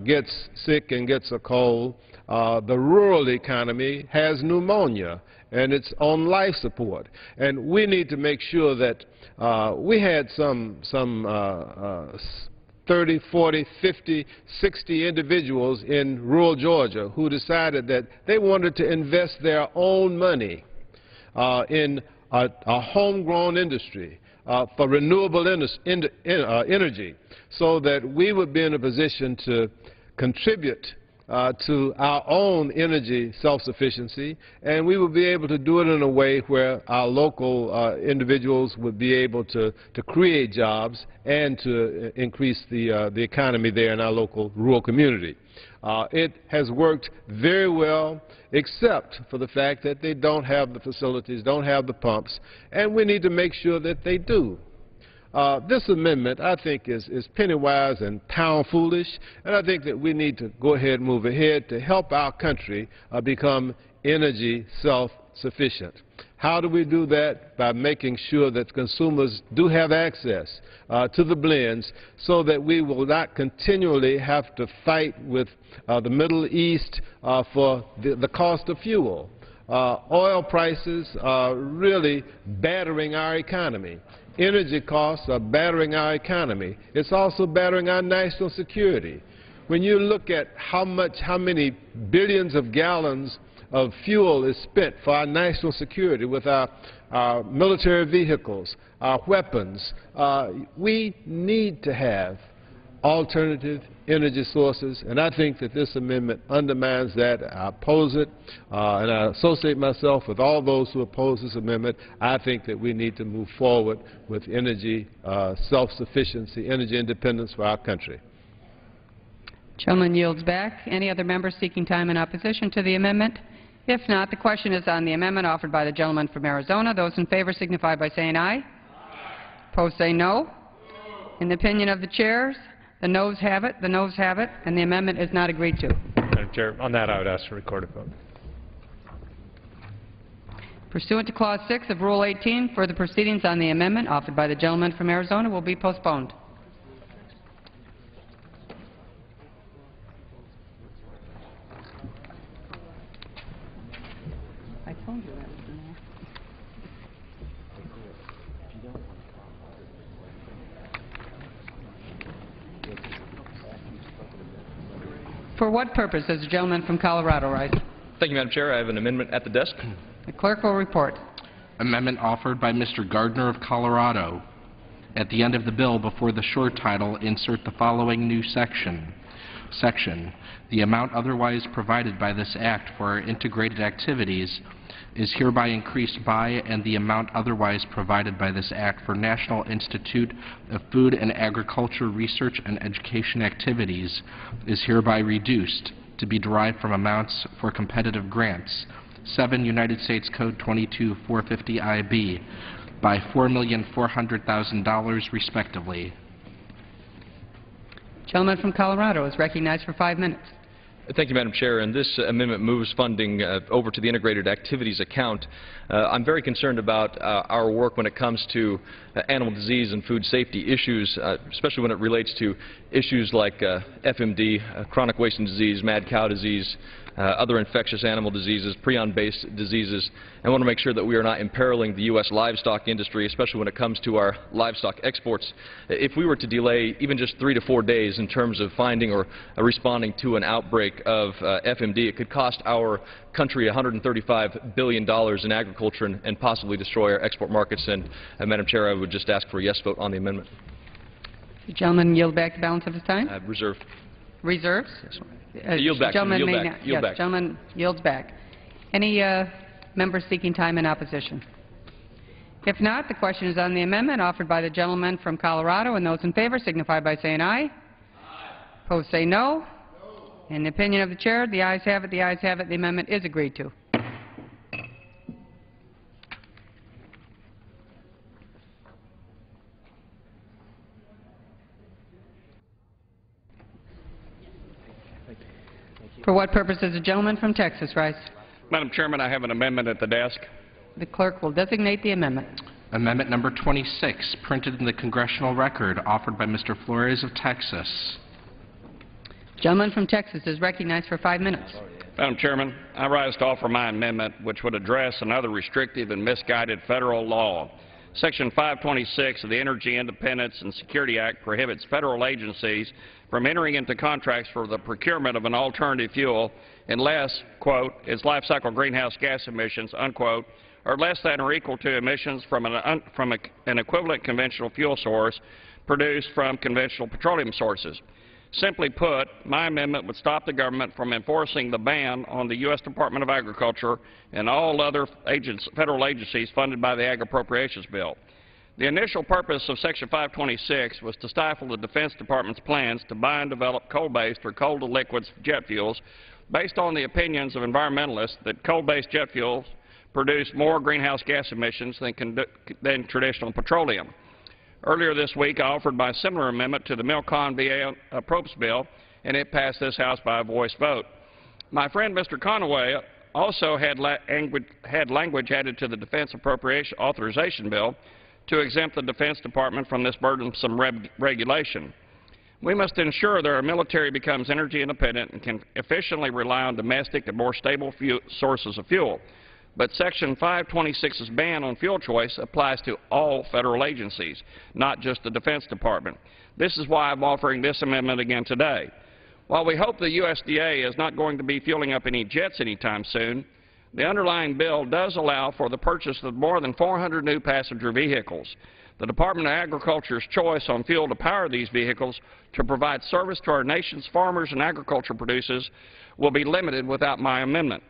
gets sick and gets a cold, the rural economy has pneumonia and it's on life support. And we need to make sure that we had some 30, 40, 50, 60 individuals in rural Georgia who decided that they wanted to invest their own money in a homegrown industry, for renewable energy, so that we would be in a position to contribute to our own energy self-sufficiency, and we would be able to do it in a way where our local individuals would be able to create jobs and to increase the economy there in our local rural community. It has worked very well, except for the fact that they don't have the facilities, don't have the pumps, and we need to make sure that they do. This amendment, I think, is penny-wise and pound-foolish, and I think that we need to go ahead and move ahead to help our country become energy self-sufficient. How do we do that? By making sure that consumers do have access to the blends, so that we will not continually have to fight with the Middle East for the cost of fuel. Oil prices are really battering our economy. Energy costs are battering our economy. It's also battering our national security. When you look at how many billions of gallons of fuel is spent for our national security with our military vehicles, our weapons, we need to have alternative energy sources, and I think that this amendment undermines that. I oppose it, and I associate myself with all those who oppose this amendment. I think that we need to move forward with energy self-sufficiency, energy independence for our country. Gentleman yields back. Any other member seeking time in opposition to the amendment? If not, the question is on the amendment offered by the gentleman from Arizona. Those in favor signify by saying aye. Aye. Opposed say no. In the opinion of the chairs, the noes have it, and the amendment is not agreed to. Madam Chair, on that I would ask for a recorded vote. Pursuant to Clause 6 of Rule 18, further proceedings on the amendment offered by the gentleman from Arizona will be postponed. I told you that was in there. For what purpose does the gentleman from Colorado rise? Thank you, Madam Chair. I have an amendment at the desk. The clerk will report. Amendment offered by Mr. Gardner of Colorado. At the end of the bill, before the short title, insert the following new section. The amount otherwise provided by this act for integrated activities is hereby increased by, and the amount otherwise provided by this act for National Institute of Food and Agriculture Research and Education activities is hereby reduced, to be derived from amounts for competitive grants, 7 United States Code 22-450 IB, by $4,400,000 respectively. Gentleman from Colorado is recognized for 5 minutes. Thank you, Madam Chair. And this amendment moves funding over to the Integrated Activities account. I'm very concerned about our work when it comes to animal disease and food safety issues, especially when it relates to issues like FMD, chronic wasting disease, mad cow disease, other infectious animal diseases, prion-based diseases. I want to make sure that we are not imperiling the U.S. livestock industry, especially when it comes to our livestock exports. If we were to delay even just 3 to 4 days in terms of finding or responding to an outbreak of FMD, it could cost our country $135 billion in agriculture and possibly destroy our export markets. And, Madam Chair, I would just ask for a yes vote on the amendment. The gentleman yield back the balance of his time? Reserve. Reserves? Yes, yield back. Gentleman Yield may back. not, Yield yes, back. gentleman yields back. Any members seeking time in opposition? If not, the question is on the amendment offered by the gentleman from Colorado, and those in favor signify by saying aye. Aye. Opposed say no. In the opinion of the chair, the ayes have it, the ayes have it, the amendment is agreed to. For what purpose does the gentleman from Texas rise? Madam Chairman, I have an amendment at the desk. The clerk will designate the amendment. Amendment number 26, printed in the congressional record, offered by Mr. Flores of Texas. Gentleman from Texas is recognized for 5 minutes. Madam Chairman, I rise to offer my amendment, which would address another restrictive and misguided federal law. Section 526 of the Energy Independence and Security Act prohibits federal agencies from entering into contracts for the procurement of an alternative fuel unless, quote, its life cycle greenhouse gas emissions, unquote, are less than or equal to emissions from an equivalent conventional fuel source produced from conventional petroleum sources. Simply put, my amendment would stop the government from enforcing the ban on the U.S. Department of Agriculture and all other federal agencies funded by the Ag Appropriations Bill. The initial purpose of Section 526 was to stifle the Defense Department's plans to buy and develop coal-based or coal-to-liquids jet fuels based on the opinions of environmentalists that coal-based jet fuels produce more greenhouse gas emissions than traditional petroleum. Earlier this week, I offered my similar amendment to the Milcon VA Appropriations Bill, and it passed this House by a voice vote. My friend Mr. Conaway also had language added to the Defense Appropriation Authorization Bill to exempt the Defense Department from this burdensome regulation. We must ensure that our military becomes energy independent and can efficiently rely on domestic and more stable sources of fuel. But Section 526's ban on fuel choice applies to all federal agencies, not just the Defense Department. This is why I'm offering this amendment again today. While we hope the USDA is not going to be fueling up any jets anytime soon, the underlying bill does allow for the purchase of more than 400 new passenger vehicles. The Department of Agriculture's choice on fuel to power these vehicles to provide service to our nation's farmers and agriculture producers will be limited without my amendment.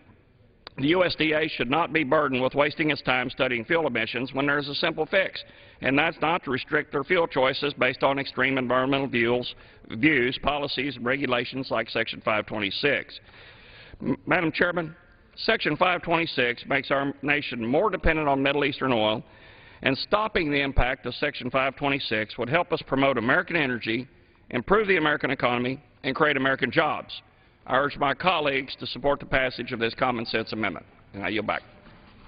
The USDA should not be burdened with wasting its time studying fuel emissions when there is a simple fix, and that's not to restrict their fuel choices based on extreme environmental views, policies, and regulations like Section 526. Madam Chairman, Section 526 makes our nation more dependent on Middle Eastern oil, and stopping the impact of Section 526 would help us promote American energy, improve the American economy, and create American jobs. I urge my colleagues to support the passage of this common-sense amendment. And I yield back.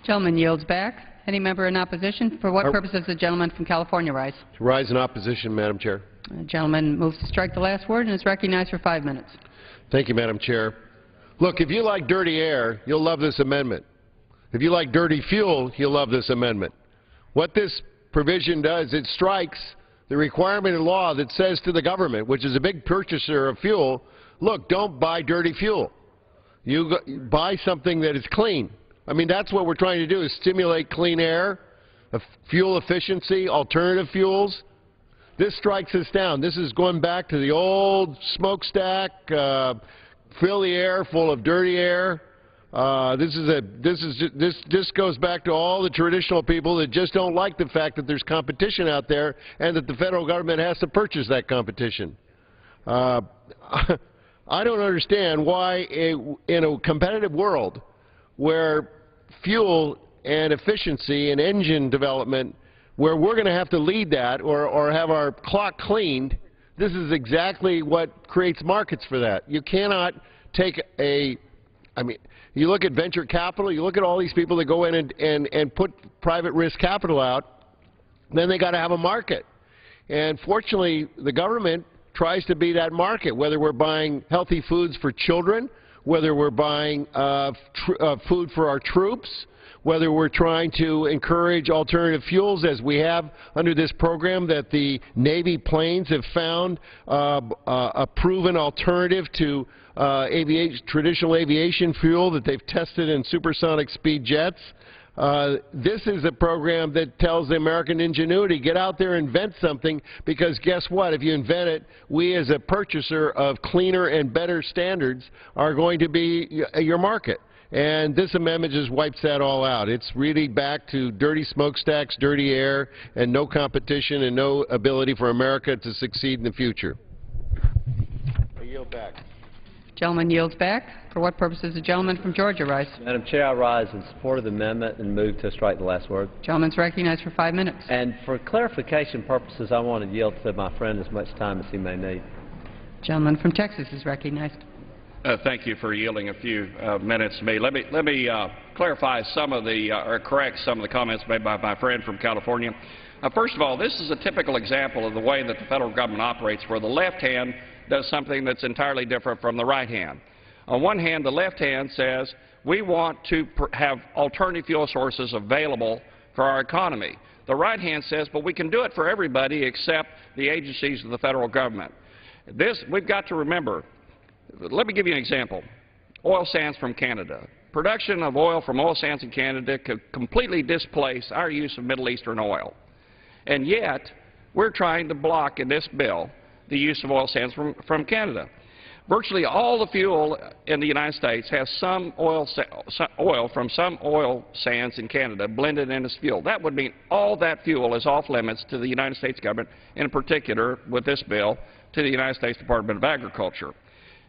Gentleman yields back. Any member in opposition? For what purpose does the gentleman from California rise? To rise in opposition, Madam Chair. The gentleman moves to strike the last word and is recognized for 5 minutes. Thank you, Madam Chair. Look, if you like dirty air, you'll love this amendment. If you like dirty fuel, you'll love this amendment. What this provision does, it strikes the requirement in law that says to the government, which is a big purchaser of fuel, look, don't buy dirty fuel. You buy something that is clean. I mean, that's what we're trying to do, is stimulate clean air, fuel efficiency, alternative fuels. This strikes us down. This is going back to the old smokestack, fill the air full of dirty air. This goes back to all the traditional people that just don't like the fact that there's competition out there and that the federal government has to purchase that competition. I don't understand why in a competitive world where fuel and efficiency and engine development, where we're going to have to lead that or have our clock cleaned, this is exactly what creates markets for that. You cannot take I mean, you look at venture capital, you look at all these people that go in and put private risk capital out, then they got to have a market. And fortunately, the government tries to be that market, whether we're buying healthy foods for children, whether we're buying food for our troops, whether we're trying to encourage alternative fuels, as we have under this program that the Navy planes have found a proven alternative to traditional aviation fuel that they've tested in supersonic speed jets. This is a program that tells the American ingenuity, get out there and invent something, because guess what? If you invent it, we as a purchaser of cleaner and better standards are going to be your market. And this amendment just wipes that all out. It's really back to dirty smokestacks, dirty air, and no competition and no ability for America to succeed in the future. I yield back. Gentleman yields back. For what purpose does the gentleman from Georgia rise? Madam Chair, I rise in support of the amendment and move to strike the last word. Gentleman's recognized for 5 minutes. And for clarification purposes, I want to yield to my friend as much time as he may need. Gentleman from Texas is recognized. Thank you for yielding a few minutes to me. Let me clarify some of the, or correct some of the comments made by my friend from California. First of all, this is a typical example of the way that the federal government operates, where the left hand does something that's entirely different from the right hand. On one hand, the left hand says we want to have alternative fuel sources available for our economy. The right hand says, but we can do it for everybody except the agencies of the federal government. This, we've got to remember. Let me give you an example. oil sands from Canada. Production of oil from oil sands in Canada could completely displace our use of Middle Eastern oil. And yet, we're trying to block in this bill the use of oil sands from Canada. Virtually all the fuel in the United States has some oil from some oil sands in Canada blended in as fuel. That would mean all that fuel is off limits to the United States government, in particular, with this bill, to the United States Department of Agriculture.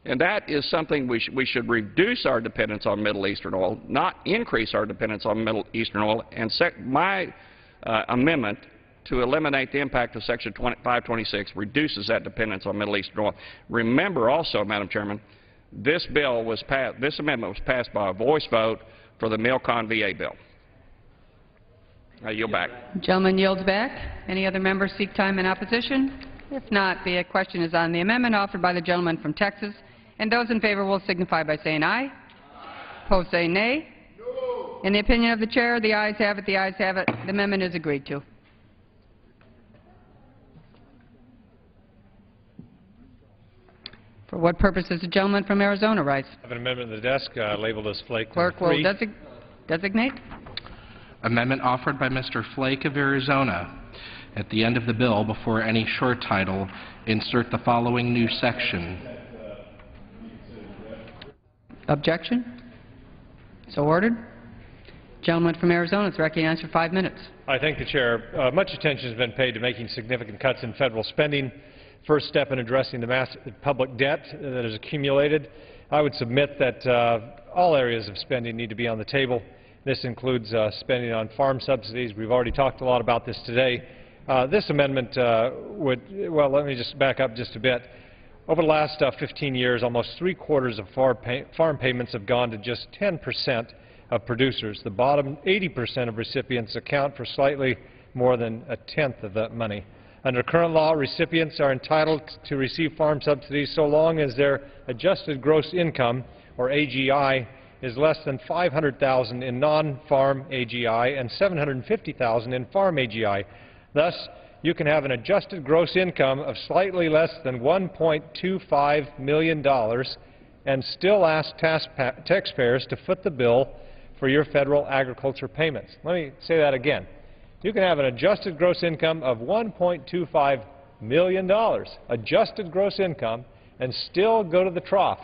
And that is something we should reduce our dependence on Middle Eastern oil, not increase our dependence on Middle Eastern oil. And my amendment to eliminate the impact of Section 526 reduces that dependence on Middle Eastern oil. Remember also, Madam Chairman, this amendment was passed by a voice vote for the Milcon VA bill. I yield back. The gentleman yields back. Any other members seek time in opposition? If not, the question is on the amendment offered by the gentleman from Texas. And those in favor will signify by saying aye. Opposed, say nay. No. In the opinion of the chair, the ayes have it. The ayes have it. The amendment is agreed to. For what purpose does the gentleman from Arizona rise? I have an amendment on the desk labeled as Flake. Clerk will designate. Amendment offered by Mr. Flake of Arizona. At the end of the bill, before any short title, insert the following new section. Objection? So ordered. Gentleman from Arizona is recognized for 5 minutes. I thank the Chair. Much attention has been paid to making significant cuts in federal spending. First step in addressing the massive public debt that has accumulated. I would submit that all areas of spending need to be on the table. This includes spending on farm subsidies. We've already talked a lot about this today. This amendment well, let me just back up just a bit. Over the last 15 years, almost 3/4 of farm payments have gone to just 10% of producers. The bottom 80% of recipients account for slightly more than 1/10 of that money. Under current law, recipients are entitled to receive farm subsidies so long as their adjusted gross income, or AGI, is less than $500,000 in non-farm AGI and $750,000 in farm AGI. Thus, you can have an adjusted gross income of slightly less than $1.25 million and still ask taxpayers to foot the bill for your federal agriculture payments. Let me say that again. You can have an adjusted gross income of $1.25 million, adjusted gross income, and still go to the trough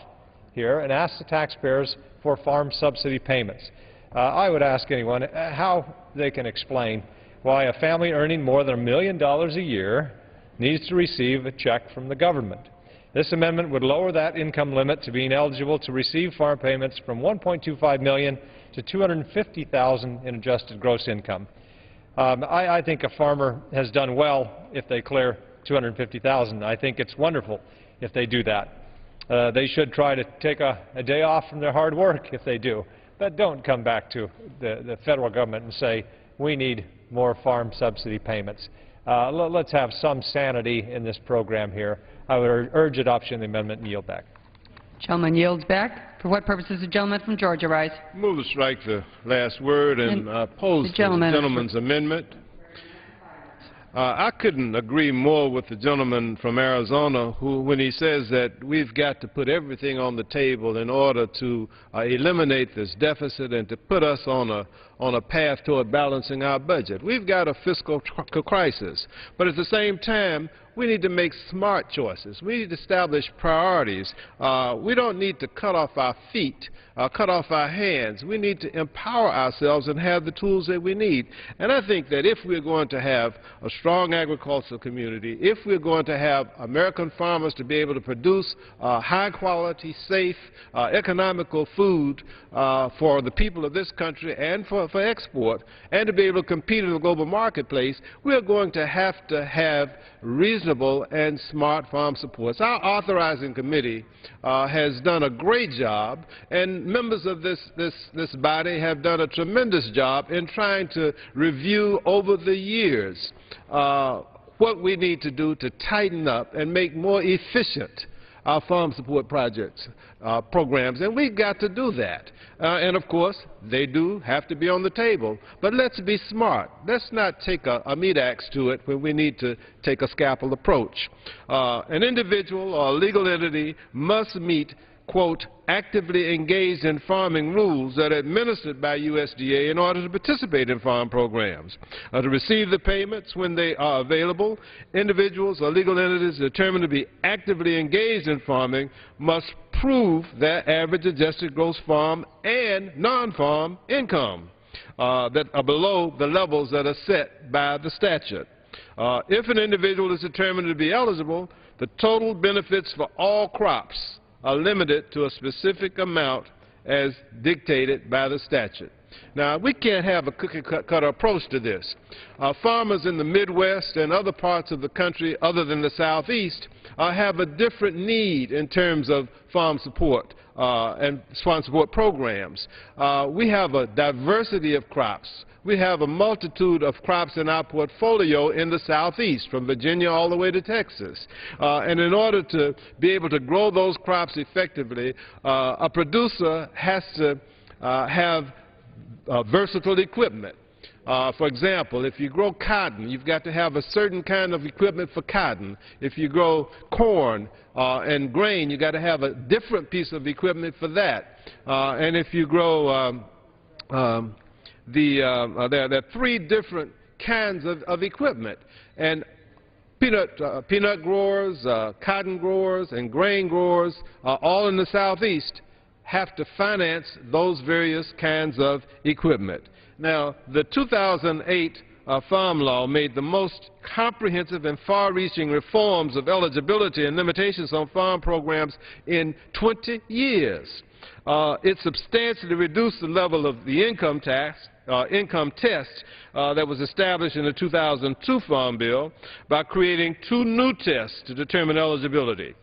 here and ask the taxpayers for farm subsidy payments. I would ask anyone how they can explain why a family earning more than $1 million a year needs to receive a check from the government. This amendment would lower that income limit to being eligible to receive farm payments from $1.25 million to $250,000 in adjusted gross income. I think a farmer has done well if they clear $250,000. I think it's wonderful if they do that. They should try to take a day off from their hard work if they do. But don't come back to the federal government and say, we need more farm subsidy payments. Let's have some sanity in this program here. I would urge adoption of the amendment and yield back. Gentleman yields back. For what purpose does the gentleman from Georgia rise? Move to strike the last word and oppose the gentleman's amendment. I couldn't agree more with the gentleman from Arizona when he says that we've got to put everything on the table in order to eliminate this deficit and to put us on a path toward balancing our budget. We've got a fiscal crisis, but at the same time, we need to make smart choices. We need to establish priorities. We don't need to cut off our feet, cut off our hands. We need to empower ourselves and have the tools that we need. And I think that if we're going to have a strong agricultural community, if we're going to have American farmers to be able to produce high-quality, safe, economical food for the people of this country and for export, and to be able to compete in the global marketplace, we're going to have reasonable and smart farm supports. Our authorizing committee has done a great job, and members of this body have done a tremendous job in trying to review over the years what we need to do to tighten up and make more efficient our farm support projects, programs, and we've got to do that. And of course, they do have to be on the table. But let's be smart. Let's not take a meat axe to it when we need to take a scalpel approach. An individual or a legal entity must meet quote, actively engaged in farming rules that are administered by USDA in order to participate in farm programs. To receive the payments when they are available, individuals or legal entities determined to be actively engaged in farming must prove their average adjusted gross farm and non-farm income that are below the levels that are set by the statute. If an individual is determined to be eligible, the total benefits for all crops are limited to a specific amount as dictated by the statute. Now, we can't have a cookie-cutter approach to this. Farmers in the Midwest and other parts of the country other than the Southeast have a different need in terms of farm support and farm support programs. We have a diversity of crops. We have a multitude of crops in our portfolio in the Southeast, from Virginia all the way to Texas. And in order to be able to grow those crops effectively, a producer has to have versatile equipment. For example, if you grow cotton, you've got to have a certain kind of equipment for cotton. If you grow corn and grain, you've got to have a different piece of equipment for that. And if you grow there are three different kinds of equipment. And peanut growers, cotton growers, and grain growers, all in the Southeast, have to finance those various kinds of equipment. Now, the 2008 Farm Law made the most comprehensive and far-reaching reforms of eligibility and limitations on farm programs in 20 years. It substantially reduced the level of the income test that was established in the 2002 Farm Bill by creating two new tests to determine eligibility.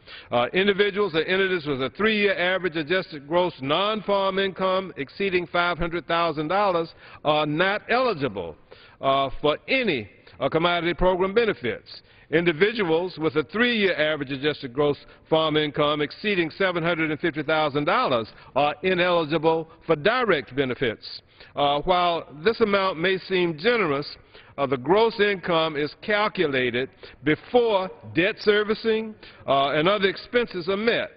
Individuals or entities with a 3-year average adjusted gross non-farm income exceeding $500,000 are not eligible for any commodity program benefits. Individuals with a 3-year average adjusted gross farm income exceeding $750,000 are ineligible for direct benefits. While this amount may seem generous, the gross income is calculated before debt servicing and other expenses are met.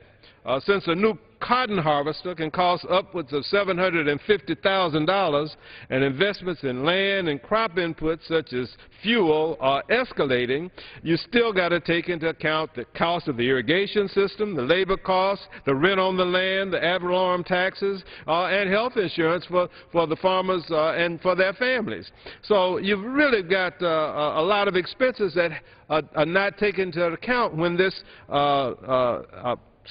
Since a new cotton harvester can cost upwards of $750,000 and investments in land and crop inputs such as fuel are escalating, you still got to take into account the cost of the irrigation system, the labor costs, the rent on the land, the ad valorem taxes, and health insurance for the farmers and for their families. So you've really got a lot of expenses that are not taken into account when this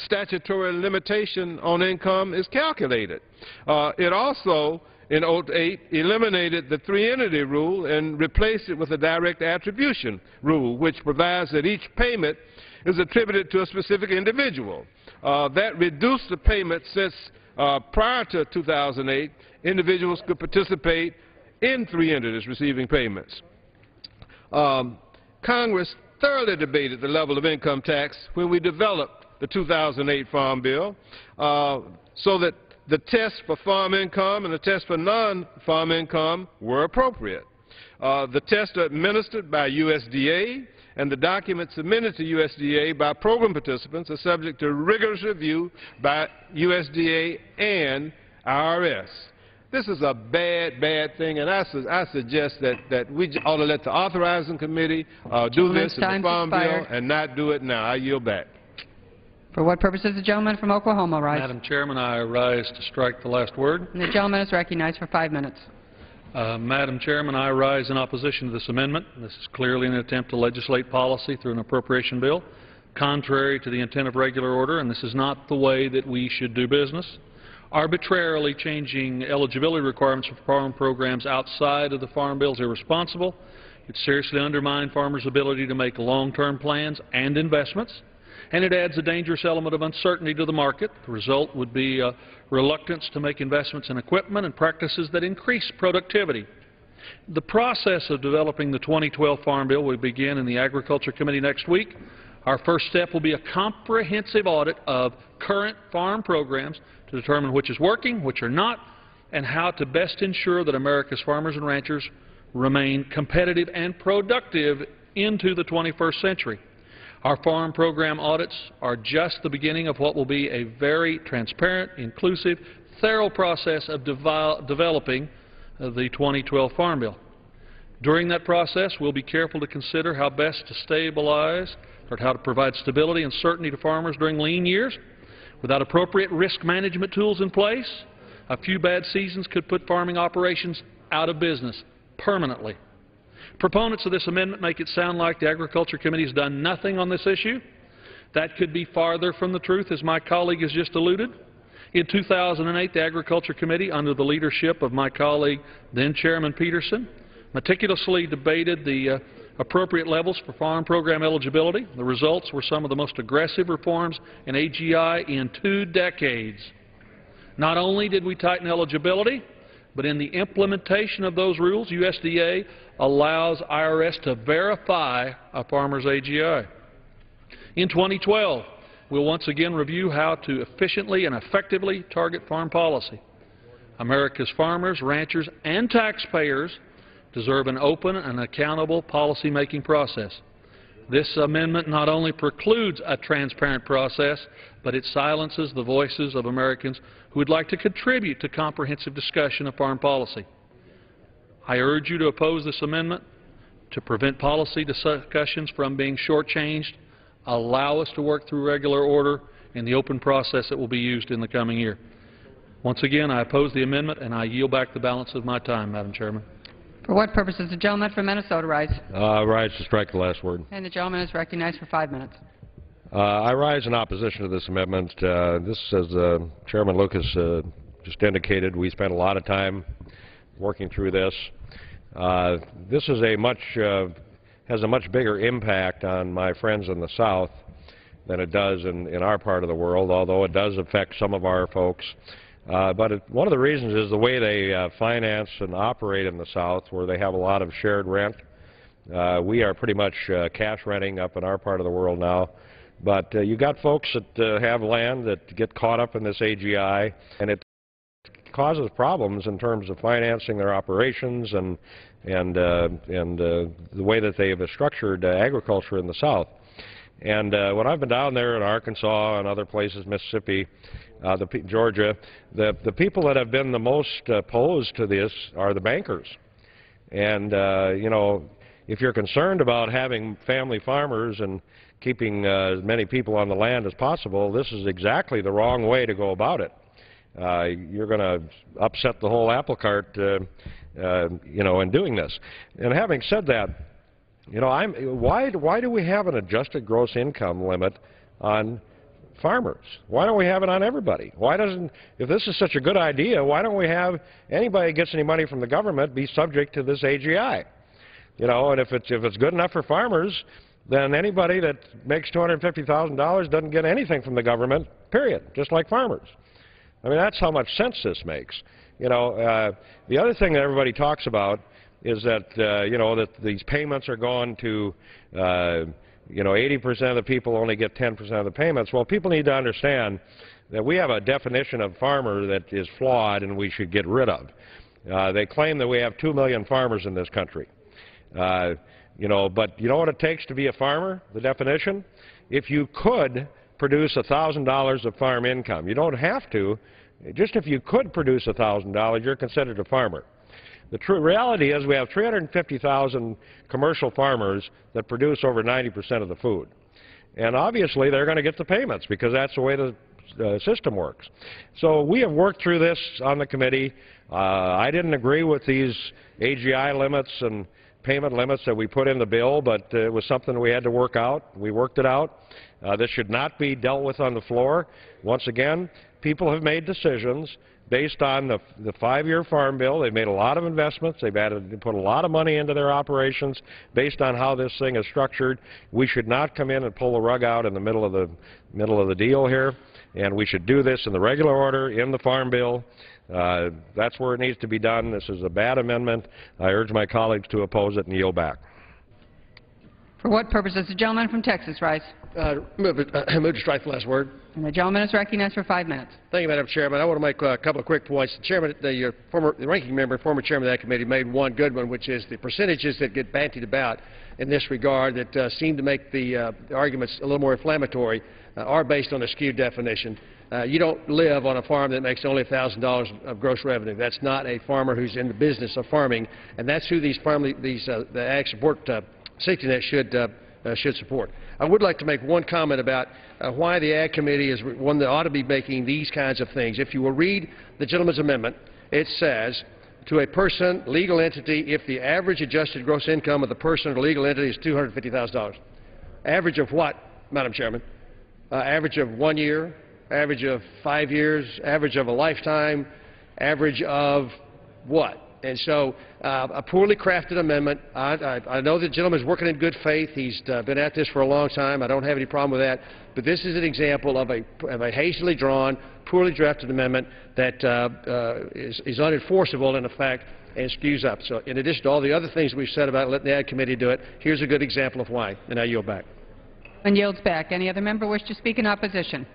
statutory limitation on income is calculated. It also, in 2008, eliminated the three-entity rule and replaced it with a direct attribution rule, which provides that each payment is attributed to a specific individual. That reduced the payment since prior to 2008, individuals could participate in three entities receiving payments. Congress thoroughly debated the level of income tax when we developed the 2008 Farm Bill, so that the tests for farm income and the tests for non-farm income were appropriate. The tests are administered by USDA, and the documents submitted to USDA by program participants are subject to rigorous review by USDA and IRS. This is a bad thing, and I suggest that we ought to let the authorizing committee do this in the Farm Bill and not do it now. I yield back. For what purpose does the gentleman from Oklahoma rise? Madam Chairman, I rise to strike the last word. And the gentleman is recognized for 5 minutes. Madam Chairman, I rise in opposition to this amendment. This is clearly an attempt to legislate policy through an appropriation bill, contrary to the intent of regular order, and this is not the way that we should do business. Arbitrarily changing eligibility requirements for farm programs outside of the Farm Bill is irresponsible. It seriously undermines farmers' ability to make long-term plans and investments, and it adds a dangerous element of uncertainty to the market. The result would be a reluctance to make investments in equipment and practices that increase productivity. The process of developing the 2012 Farm Bill will begin in the Agriculture Committee next week. Our first step will be a comprehensive audit of current farm programs to determine which is working, which are not, and how to best ensure that America's farmers and ranchers remain competitive and productive into the 21st century. Our farm program audits are just the beginning of what will be a very transparent, inclusive, thorough process of developing the 2012 Farm Bill. During that process, we'll be careful to consider how best to stabilize or how to provide stability and certainty to farmers during lean years. Without appropriate risk management tools in place, a few bad seasons could put farming operations out of business permanently. Proponents of this amendment make it sound like the Agriculture Committee has done nothing on this issue. That could be farther from the truth, as my colleague has just alluded. In 2008, the Agriculture Committee, under the leadership of my colleague, then Chairman Peterson, meticulously debated the appropriate levels for farm program eligibility. The results were some of the most aggressive reforms in AGI in 2 decades. Not only did we tighten eligibility, but in the implementation of those rules, USDA allows IRS to verify a farmer's AGI. In 2012, we'll once again review how to efficiently and effectively target farm policy. America's farmers, ranchers, and taxpayers deserve an open and accountable policy-making process. This amendment not only precludes a transparent process, but it silences the voices of Americans who would like to contribute to comprehensive discussion of foreign policy. I urge you to oppose this amendment to prevent policy discussions from being shortchanged. Allow us to work through regular order in the open process that will be used in the coming year. Once again, I oppose the amendment, and I yield back the balance of my time, Madam Chairman. For what purpose does the gentleman from Minnesota rise? Rise to strike the last word. And the gentleman is recognized for 5 minutes. I rise in opposition to this amendment. This, as Chairman Lucas just indicated, we spent a lot of time working through this. This is has a much bigger impact on my friends in the South than it does in our part of the world, although it does affect some of our folks. But one of the reasons is the way they finance and operate in the South, where they have a lot of shared rent. We are pretty much cash renting up in our part of the world now. But you got folks that have land that get caught up in this AGI, and it causes problems in terms of financing their operations and the way that they have structured agriculture in the South. And when I've been down there in Arkansas and other places, Mississippi, Georgia, the people that have been the most opposed to this are the bankers. And, you know, if you're concerned about having family farmers and keeping as many people on the land as possible, this is exactly the wrong way to go about it. You're going to upset the whole apple cart, you know, in doing this. And having said that, you know, why do we have an adjusted gross income limit on farmers? Why don't we have it on everybody? Why doesn't, if this is such a good idea, why don't we have anybody who gets any money from the government be subject to this AGI? You know, and if it's good enough for farmers, then anybody that makes $250,000 doesn't get anything from the government, period, just like farmers. I mean, that's how much sense this makes. You know, the other thing that everybody talks about is that, you know, that these payments are going to, you know, 80% of the people only get 10% of the payments. Well, people need to understand that we have a definition of farmer that is flawed and we should get rid of. They claim that we have 2 million farmers in this country. You know, but you know what it takes to be a farmer, the definition? If you could produce $1,000 of farm income. You don't have to. Just if you could produce $1,000, you're considered a farmer. The true reality is we have 350,000 commercial farmers that produce over 90% of the food. And obviously they're going to get the payments because that's the way the system works. So we have worked through this on the committee. I didn't agree with these AGI limits and payment limits that we put in the bill, but it was something we had to work out. We worked it out. This should not be dealt with on the floor. Once again, people have made decisions based on the 5-year farm bill. They've made a lot of investments. They've put a lot of money into their operations based on how this thing is structured. We should not come in and pull the rug out in the middle of the deal here, and we should do this in the regular order in the farm bill. That's where it needs to be done. This is a bad amendment. I urge my colleagues to oppose it and yield back. For what purpose does the gentleman from Texas rise? Move to strike the last word. And the gentleman is recognized for 5 minutes. Thank you, Madam Chairman. I want to make a couple of quick points. The chairman, the ranking member, former chairman of that committee, made one good one, which is the percentages that get bantied about in this regard that seem to make the arguments a little more inflammatory are based on a skewed definition. You don't live on a farm that makes only $1,000 of gross revenue. That's not a farmer who's in the business of farming, and that's who the Ag Support Safety Net should support. I would like to make one comment about why the Ag Committee is one that ought to be making these kinds of things. If you will read the gentleman's amendment, it says, to a person, legal entity, if the average adjusted gross income of the person or legal entity is $250,000. Average of what, Madam Chairman? Average of 1 year, average of 5 years, average of a lifetime, average of what? And so a poorly crafted amendment. I know the gentleman is working in good faith. He's been at this for a long time. I don't have any problem with that. But this is an example of a hastily drawn, poorly drafted amendment that is unenforceable in effect and skews up. So in addition to all the other things we've said about letting the Ag Committee do it, here's a good example of why. And I yield back. And yields back. Any other member wish to speak in opposition?